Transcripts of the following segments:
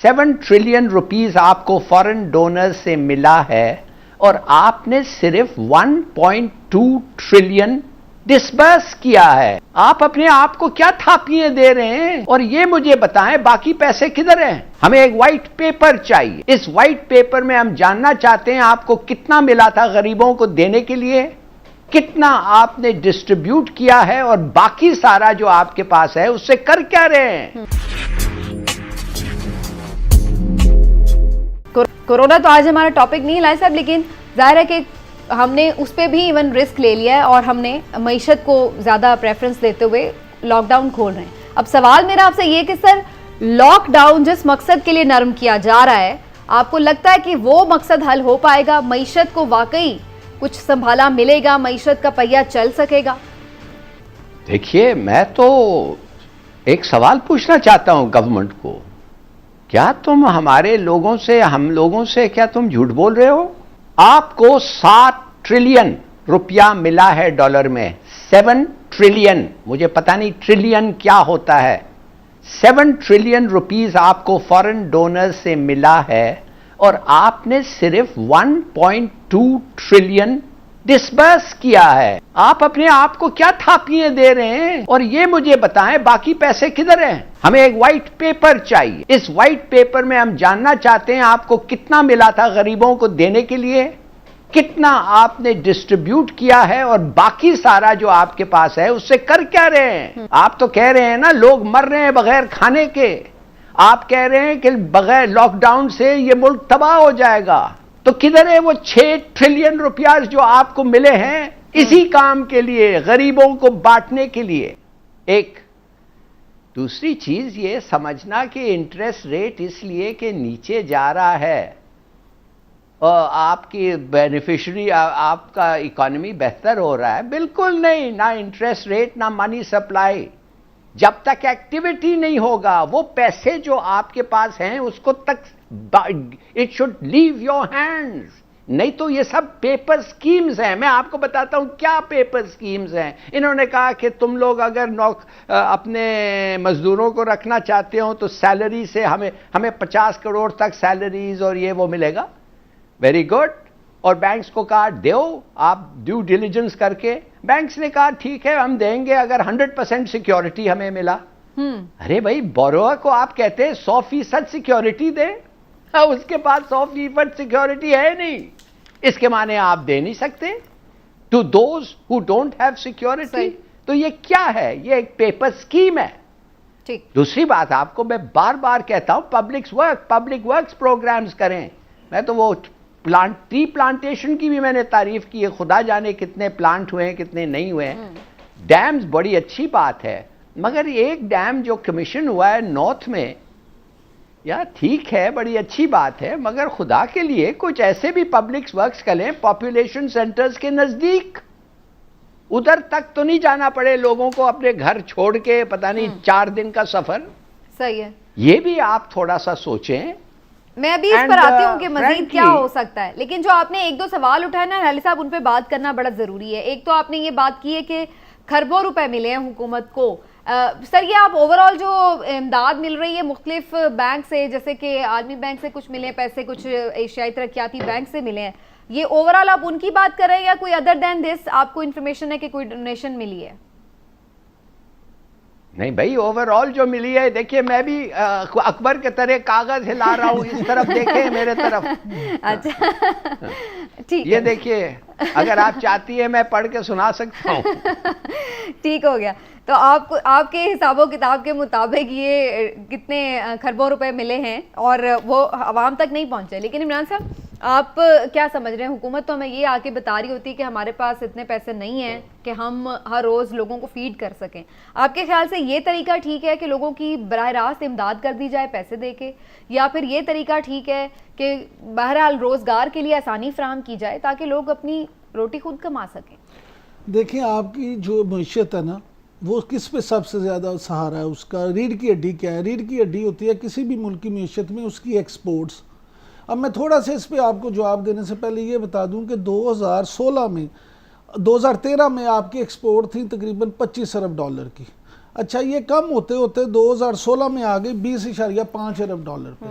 7 trillion rupees आपको foreign donor से मिला है और आपने सिर्फ 1.2 ट्रिलियन डिसबर्स किया है। आप अपने आप को क्या थापियां दे रहे हैं? और ये मुझे बताएं बाकी पैसे किधर हैं? हमें एक व्हाइट पेपर चाहिए। इस व्हाइट पेपर में हम जानना चाहते हैं आपको कितना मिला था गरीबों को देने के लिए, कितना आपने डिस्ट्रीब्यूट किया है और बाकी सारा जो आपके पास है उससे कर क्या रहे हैं? कोरोना तो आज हमारा टॉपिक नहीं लाए साहब, लेकिन जाहिर है कि हमने उस पर भी इवन रिस्क ले लिया है और हमने मईशत को ज़्यादा प्रेफरेंस देते हुए लॉकडाउन खोल रहे हैं। अब सवाल मेरा आपसे ये कि सर, लॉकडाउन जिस मकसद के लिए नरम किया जा रहा है, आपको लगता है कि वो मकसद हल हो पाएगा? मईशत को वाकई कुछ संभाला मिलेगा? मईशत का पहिया चल सकेगा? देखिए, मैं तो एक सवाल पूछना चाहता हूं गवर्नमेंट को, क्या तुम हमारे लोगों से, हम लोगों से क्या तुम झूठ बोल रहे हो? आपको 7 ट्रिलियन रुपया मिला है डॉलर में। 7 ट्रिलियन, मुझे पता नहीं ट्रिलियन क्या होता है। 7 ट्रिलियन रुपीस आपको फॉरेन डोनर से मिला है और आपने सिर्फ 1.2 ट्रिलियन डिसबर्स किया है। आप अपने आप को क्या थापियां दे रहे हैं? और ये मुझे बताएं बाकी पैसे किधर हैं? हमें एक व्हाइट पेपर चाहिए। इस व्हाइट पेपर में हम जानना चाहते हैं आपको कितना मिला था गरीबों को देने के लिए, कितना आपने डिस्ट्रीब्यूट किया है और बाकी सारा जो आपके पास है उससे कर क्या रहे हैं? आप तो कह रहे हैं ना लोग मर रहे हैं बगैर खाने के। आप कह रहे हैं कि बगैर लॉकडाउन से ये मुल्क तबाह हो जाएगा। तो किधर है वो 6 ट्रिलियन रुपया जो आपको मिले हैं इसी काम के लिए, गरीबों को बांटने के लिए? एक दूसरी चीज ये समझना कि इंटरेस्ट रेट इसलिए कि नीचे जा रहा है और आपकी बेनिफिशियरी, आपका इकोनॉमी बेहतर हो रहा है, बिल्कुल नहीं। ना इंटरेस्ट रेट ना मनी सप्लाई। जब तक एक्टिविटी नहीं होगा, वो पैसे जो आपके पास हैं उसको तक it should leave your hands. नहीं तो ये सब पेपर स्कीम्स हैं। मैं आपको बताता हूं क्या पेपर स्कीम्स हैं। इन्होंने कहा कि तुम लोग अगर अपने मजदूरों को रखना चाहते हो तो सैलरी से हमें 50 करोड़ तक सैलरीज और ये वो मिलेगा। Very good. और बैंक्स को कहा दो, आप ड्यू डिलिजेंस करके। बैंक्स ने कहा ठीक है हम देंगे अगर 100% सिक्योरिटी हमें मिला। अरे भाई, बोरोअर को आप कहते हैं 100% सिक्योरिटी दे, उसके पास 100% सिक्योरिटी है नहीं, इसके माने आप दे नहीं सकते to those who don't have security. तो ये क्या है? ये एक पेपर स्कीम है। ठीक। दूसरी बात आपको मैं बार बार कहता हूं, पब्लिक वर्क्स प्रोग्राम्स करें। मैं तो वो ट्री प्लांटेशन की भी मैंने तारीफ की है, खुदा जाने कितने प्लांट हुए हैं कितने नहीं हुए हैं। डैम्स बड़ी अच्छी बात है, मगर एक डैम जो कमीशन हुआ है नॉर्थ में, या ठीक है बड़ी अच्छी बात है, मगर खुदा के लिए कुछ ऐसे भी पब्लिक वर्क्स करें पॉपुलेशन सेंटर्स के नजदीक। उधर तक तो नहीं जाना पड़े लोगों को अपने घर छोड़ के, पता नहीं 4 दिन का सफर। सही है, ये भी आप थोड़ा सा सोचें। मैं अभी इस पर आती हूँ कि मजीद क्या हो सकता है, लेकिन जो आपने 1-2 सवाल उठाए ना अली साहब, उन पे बात करना बड़ा जरूरी है। एक तो आपने ये बात की है कि खरबों रुपए मिले हैं हुकूमत को। सर, ये आप ओवरऑल जो इमदाद मिल रही है मुख्तलिफ बैंक से, जैसे कि आलमी बैंक से कुछ मिले पैसे, कुछ एशियाई तरक्याती बैंक से मिले हैं, ये ओवरऑल आप उनकी बात कर रहे हैं या कोई अदर देन दिस आपको इन्फॉर्मेशन है कि कोई डोनेशन मिली है? नहीं भाई, ओवरऑल जो मिली है, देखिए मैं भी अकबर के तरह कागज हिला रहा हूं, इस तरफ देखें मेरे तरफ। अच्छा, ठीक। ये देखिए, अगर आप चाहती है मैं पढ़ के सुना सकता हूं। ठीक हो गया। तो आपको आपके हिसाबों किताब के मुताबिक ये कितने खरबों रुपए मिले हैं और वो आवाम तक नहीं पहुंचे। लेकिन इमरान साहब, आप क्या समझ रहे हैं? हुकूमत तो हमें ये आके बता रही होती है कि हमारे पास इतने पैसे नहीं हैं कि हम हर रोज़ लोगों को फीड कर सकें। आपके ख्याल से ये तरीका ठीक है कि लोगों की बराह रास्त इमदाद कर दी जाए पैसे दे के, या फिर ये तरीका ठीक है कि बहरहाल रोज़गार के लिए आसानी फराहम की जाए ताकि लोग अपनी रोटी खुद कमा सकें? देखिए, आपकी जो मैशत है ना, वो किस पे सबसे ज़्यादा सहारा है? उसका रीढ़ की हड्डी क्या है? रीढ़ की हड्डी होती है किसी भी मुल्क की मैशत में उसकी एक्सपोर्ट्स। अब मैं थोड़ा सा इस पे आपको जवाब देने से पहले ये बता दूं कि 2013 में आपकी एक्सपोर्ट थी तकरीबन 25 अरब डॉलर की। अच्छा ये कम होते होते 2016 में आ गई 20.5 अरब डॉलर पे।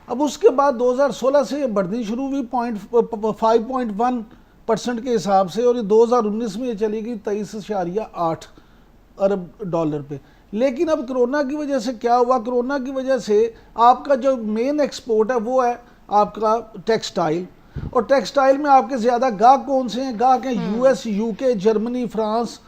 अब उसके बाद 2016 से ये बढ़नी शुरू हुई 5.1% के हिसाब से, और ये 2019 में ये चली गई 23.8 अरब डॉलर पे। लेकिन अब कोरोना की वजह से क्या हुआ, कोरोना की वजह से आपका जो मेन एक्सपोर्ट है वो है आपका टेक्सटाइल, और टेक्सटाइल में आपके ज़्यादा गाहक कौन से हैं? गाहक हैं यूएस, यूके, जर्मनी, फ्रांस,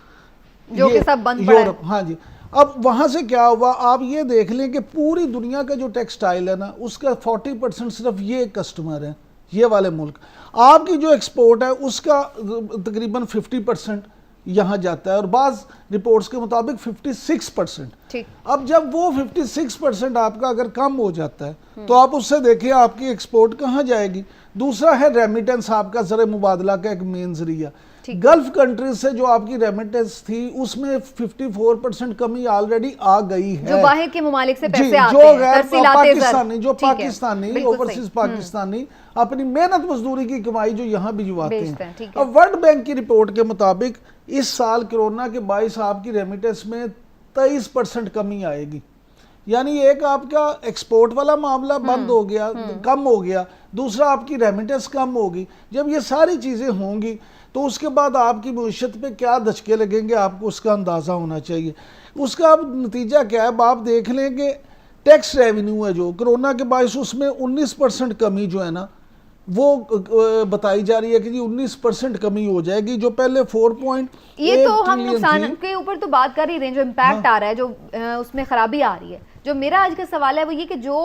जो कि सब बंद पड़ा है। यूरोप। हाँ जी। अब वहाँ से क्या हुआ, आप ये देख लें कि पूरी दुनिया का जो टेक्सटाइल है ना, उसका 40% सिर्फ ये कस्टमर है, ये वाले मुल्क। आपकी जो एक्सपोर्ट है उसका तकरीबन 50% यहाँ जाता है, और बाज़ रिपोर्ट्स के मुताबिक 56%। ठीक। अब जब वो 56% आपका अगर कम हो जाता है तो आप उससे देखिए आपकी एक्सपोर्ट कहाँ जाएगी। दूसरा है रेमिटेंस, आपका ज़र मुबादला का एक मेन जरिया। गल्फ कंट्रीज से जो आपकी रेमिटेंस थी उसमें 54% कमी ऑलरेडी आ गई है। जो बाहर के ममालिक से पैसे आते जो हैं, गैर पाकिस्तानी, जो पाकिस्तानी ओवरसीज पाकिस्तानी अपनी मेहनत मजदूरी की कमाई जो यहाँ भिजवाते हैं। अब वर्ल्ड बैंक की रिपोर्ट के मुताबिक इस साल कोरोना के बायस आपकी रेमिटेंस में 23% कमी आएगी। यानी एक आपका एक्सपोर्ट वाला मामला बंद हो गया, कम हो गया, दूसरा आपकी रेमिटेंस कम होगी। जब ये सारी चीज़ें होंगी तो उसके बाद आपकी मईशत पे क्या धचके लगेंगे आपको उसका अंदाज़ा होना चाहिए। उसका अब नतीजा क्या है, आप देख लें कि टैक्स रेवेन्यू है जो कोरोना के बायस उसमें 19% कमी जो है ना वो बताई जा रही है कि जी 19% कमी हो जाएगी, जो पहले 4.8 ये तो हम नुकसान के ऊपर तो बात कर ही रहे हैं, जो इम्पैक्ट आ रहा है, जो उसमें खराबी आ रही है। जो मेरा आज का सवाल है वो ये कि जो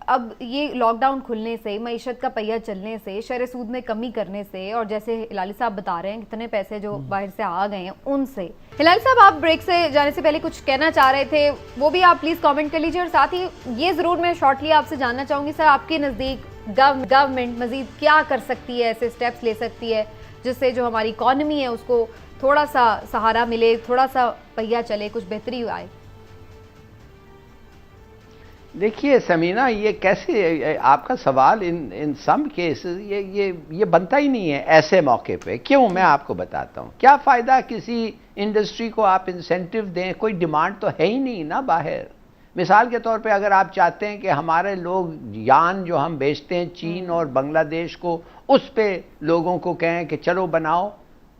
अब ये लॉकडाउन खुलने से, मईशत का पहिया चलने से, शरह सूद में कमी करने से, और जैसे हिलाली साहब बता रहे हैं कितने पैसे जो बाहर से आ गए हैं उनसे। हिलाली साहब, आप ब्रेक से जाने से पहले कुछ कहना चाह रहे थे, वो भी आप प्लीज़ कमेंट कर लीजिए। और साथ ही ये ज़रूर मैं शॉर्टली आपसे जानना चाहूँगी सर, आपके नज़दीक गवर्नमेंट मज़ीद क्या कर सकती है, ऐसे स्टेप्स ले सकती है जिससे जो हमारी इकॉनमी है उसको थोड़ा सा सहारा मिले, थोड़ा सा पहिया चले, कुछ बेहतरी आए? देखिए समीना, ये कैसे आपका सवाल इन सम केसेस ये बनता ही नहीं है ऐसे मौके पे। क्यों, मैं आपको बताता हूँ। क्या फ़ायदा किसी इंडस्ट्री को आप इंसेंटिव दें, कोई डिमांड तो है ही नहीं ना बाहर। मिसाल के तौर पे अगर आप चाहते हैं कि हमारे लोग यान जो हम बेचते हैं चीन और बांग्लादेश को, उस पे लोगों को कहें कि चलो बनाओ,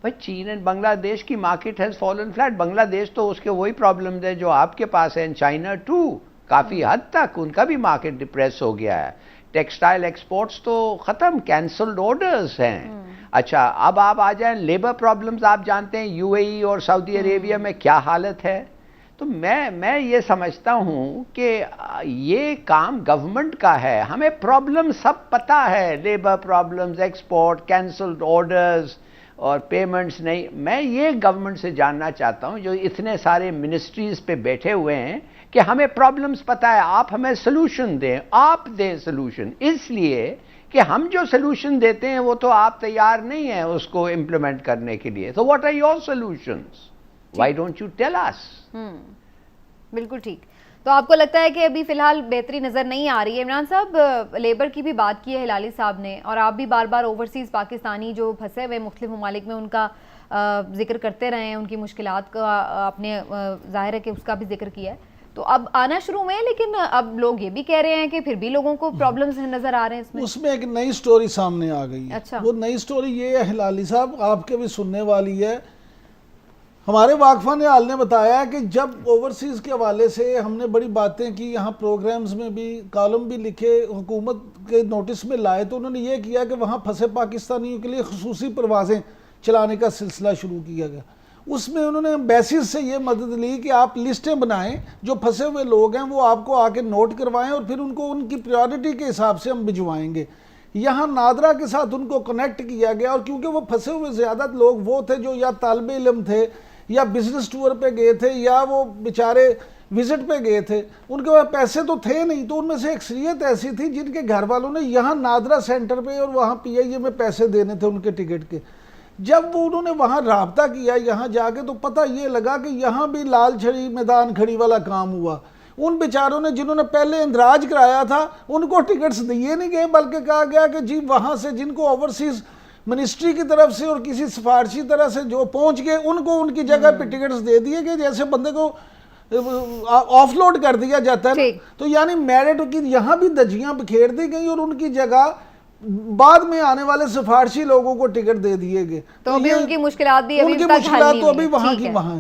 भाई चीन एंड बांग्लादेश की market has fallen flat. Bangladesh तो उसके वही प्रॉब्लम्स है जो आपके पास है, चाइना टू काफ़ी हद तक उनका भी मार्केट डिप्रेस हो गया है। टेक्सटाइल एक्सपोर्ट्स तो ख़त्म, कैंसल्ड ऑर्डर्स हैं। अच्छा, अब आप आ जाएं लेबर प्रॉब्लम्स। आप जानते हैं यूएई और सऊदी अरेबिया में क्या हालत है। तो मैं ये समझता हूँ कि ये काम गवर्नमेंट का है। हमें प्रॉब्लम सब पता है, labour problems, export, cancelled orders और पेमेंट्स नहीं। मैं ये गवर्नमेंट से जानना चाहता हूँ जो इतने सारे मिनिस्ट्रीज़ पे बैठे हुए हैं कि हमें प्रॉब्लम्स पता है, आप हमें सोल्यूशन दें, आप दें सोल्यूशन। इसलिए कि हम जो सोल्यूशन देते हैं वो तो आप तैयार नहीं हैं उसको इम्प्लीमेंट करने के लिए। तो what are your solutions? Why don't you tell us? बिल्कुल ठीक। तो आपको लगता है कि अभी फिलहाल बेहतरी नज़र नहीं आ रही है? इमरान साहब, लेबर की भी बात की है हिलाली साहब ने, और आप भी बार बार ओवरसीज़ पाकिस्तानी जो फंसे हुए मुख्तलिफ ममालिक में उनका जिक्र करते रहे हैं, उनकी मुश्किलात का आपने ज़ाहिर है कि उसका भी जिक्र किया है। तो अब आना शुरू हुए हैं, लेकिन अब लोग ये भी कह रहे हैं कि फिर भी लोगों को प्रॉब्लम्स नजर आ रहे हैं इसमें। उसमें एक नई स्टोरी सामने आ गई है। अच्छा। वो नई स्टोरी ये है हिलाली साहब, आपके भी सुनने वाली है। हमारे वाकफान हाल ने बताया कि जब ओवरसीज़ के हवाले से हमने बड़ी बातें की, यहाँ प्रोग्राम्स में भी कॉलम भी लिखे, हुकूमत के नोटिस में लाए, तो उन्होंने ये किया कि वहाँ फंसे पाकिस्तानियों के लिए खुसूसी परवाज़ें चलाने का सिलसिला शुरू किया गया। उसमें उन्होंने एम्बेसीज से ये मदद ली कि आप लिस्टें बनाएं, जो फंसे हुए लोग हैं वो आपको आके नोट करवाएं और फिर उनको उनकी प्रायोरिटी के हिसाब से हम भिजवाएंगे। यहाँ नादरा के साथ उनको कनेक्ट किया गया, और क्योंकि वो फंसे हुए ज़्यादा लोग वो थे जो या तालिब इल्म थे या बिजनेस टूर पे गए थे या वो बेचारे विजिट पे गए थे, उनके पास पैसे तो थे नहीं। तो उनमें से अक्सरियत ऐसी थी जिनके घर वालों ने यहाँ नादरा सेंटर पे और वहाँ PIA में पैसे देने थे उनके टिकट के। जब वो उन्होंने वहाँ राब्ता किया यहाँ जाके, तो पता ये लगा कि यहाँ भी लाल छड़ी मैदान खड़ी वाला काम हुआ। उन बेचारों ने जिन्होंने पहले इंदराज कराया था उनको टिकट्स दिए नहीं गए, बल्कि कहा गया कि जी वहाँ से जिनको ओवरसीज़ मिनिस्ट्री की तरफ से और किसी सिफारशी तरह से जो पहुँच गए उनको उनकी जगह पे टिकट्स दे दिए गए। जैसे बंदे को ऑफलोड कर दिया जाता है ना, ठीक। तो यानी मेरिट की यहाँ भी धज्जियां बिखेर दी गई और उनकी जगह बाद में आने वाले सिफारशी लोगों को टिकट दे दिए गए। तो अभी ये उनकी मुश्किलात भी अभी उनकी तक हल मुश्किलात नहीं तो हुई अभी है। वहाँ ठीक की है। वहाँ है।